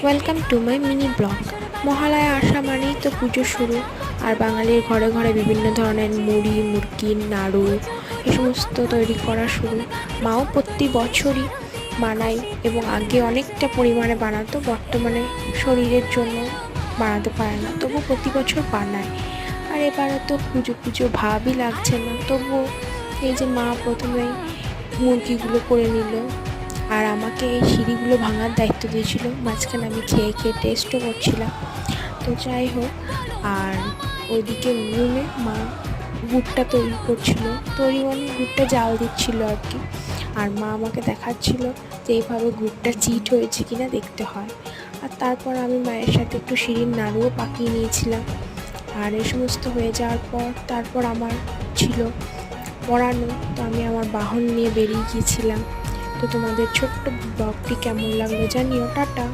Welcome to my mini blog. Mahalaya আসা মানেই তো পুজো শুরু, আর বাঙালির ঘরে ঘরে বিভিন্ন ধরনের মুড়ি, মুরকি, নাড়ু এ সমস্ত তৈরি করা শুরু। মাও প্রতি বছরই বানায় এবং আগে অনেকটা পরিমাণে বানাতো, বর্তমানে শরীরের জন্য বানাতে পারে না, তবু প্রতি বছর বানায়। আর এবারে তো পুজো পুজো ভাবই লাগছে না, তবুও এই যে মা প্রথমেই মুরগিগুলো করে নিল, আর আমাকে এই সিঁড়িগুলো ভাঙার দায়িত্ব দিয়েছিল। মাঝখানে আমি খেয়ে খেয়ে টেস্টও করছিলাম। তো যাই হোক, আর ওইদিকে উনুনে মা গুড়টা তৈরি করছিল, তৈরি মানে গুড়টা জাল দিচ্ছিল আর কি। আর মা আমাকে দেখাচ্ছিল যে এইভাবে গুড়টা চিট হয়েছে কিনা দেখতে হয়। আর তারপর আমি মায়ের সাথে একটু সিঁড়ির নাড়ুও পাকিয়ে নিয়েছিলাম। আর এই সমস্ত হয়ে যাওয়ার পর তারপর আমার ছিল পড়ানো, তো আমি আমার বাহন নিয়ে বেরিয়ে গিয়েছিলাম। তো তোমাদের ছোট্ট ব্লগটি কেমন লাগলো জানিও। টাটা।